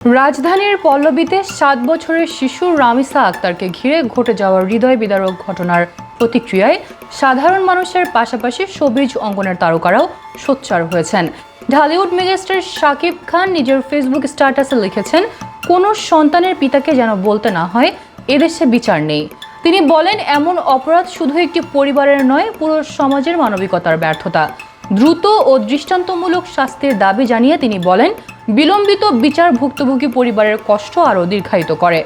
রাজধানীর পল্লবীতে ৭ বছরের শিশু রামিসা আক্তারকে ঘিরে ঘটে যাওয়া হৃদয় বিদারক ঘটনার প্রতিক্রিয়ায় সাধারণ মানুষের পাশাপাশি শোবিজ অঙ্গনের তারকারাও সোচ্চার হয়েছেন। ঢালিউড মেগাস্টার শাকিব খান নিজের ফেসবুক স্ট্যাটাসে লিখেছেন, কোনো সন্তানের পিতাকে যেন বলতে না হয় এদেশে বিচার নেই। তিনি বলেন, এমন অপরাধ শুধু একটি পরিবারের নয়, পুরো সমাজের মানবিকতার ব্যর্থতা। দ্রুত ও দৃষ্টান্তমূলক শাস্তির দাবি জানিয়ে তিনি বলেন, বিলম্বিত বিচার ভুক্তভোগী পরিবারের কষ্ট আরও দীর্ঘায়িত করে।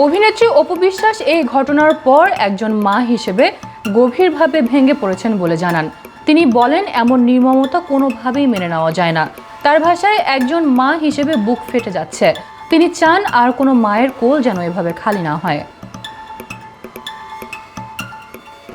অভিনেত্রী অপু বিশ্বাস এই ঘটনার পর একজন মা হিসেবে গভীরভাবে ভেঙে পড়েছেন বলে জানান। তিনি বলেন, এমন নির্মমতা কোনোভাবেই মেনে নেওয়া যায় না। তার ভাষায়, একজন মা হিসেবে বুক ফেটে যাচ্ছে। তিনি চান আর কোনো মায়ের কোল যেন এভাবে খালি না হয়।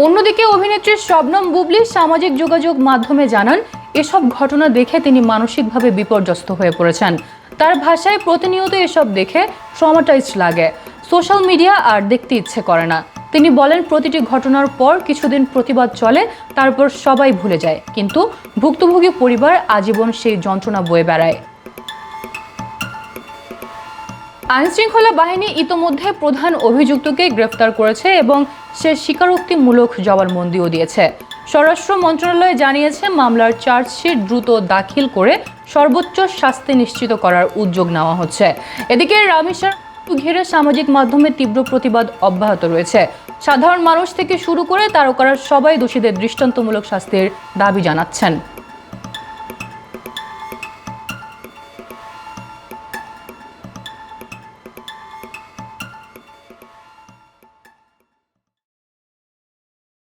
অন্যদিকে অভিনেত্রী শবনম বুবলী সামাজিক যোগাযোগ মাধ্যমে জানান, এসব ঘটনা দেখে তিনি মানসিকভাবে বিপর্যস্ত হয়ে পড়েছেন। তার ভাষায়, প্রতিনিয়ত এসব দেখে ট্রমাটাইজড লাগে। সোশ্যাল মিডিয়া আর দেখতে ইচ্ছে করে না। তিনি বলেন, প্রতিটি ঘটনার পর কিছুদিন প্রতিবাদ চলে, তারপর সবাই ভুলে যায়, কিন্তু ভুক্তভোগী পরিবার আজীবন সেই যন্ত্রণা বয়ে বেড়ায়। আইনশৃঙ্খলা বাহিনী ইতোমধ্যে প্রধান অভিযুক্তকে গ্রেফতার করেছে এবং সে স্বীকারোক্তিমূলক জবানবন্দিও দিয়েছে। স্বরাষ্ট্র মন্ত্রণালয় জানিয়েছে, মামলার চার্জশিট দ্রুত দাখিল করে সর্বোচ্চ শাস্তি নিশ্চিত করার উদ্যোগ নেওয়া হচ্ছে। এদিকে রামিসার ঘিরে সামাজিক মাধ্যমে তীব্র প্রতিবাদ অব্যাহত রয়েছে। সাধারণ মানুষ থেকে শুরু করে তারকারা সবাই দোষীদের দৃষ্টান্তমূলক শাস্তির দাবি জানাচ্ছেন।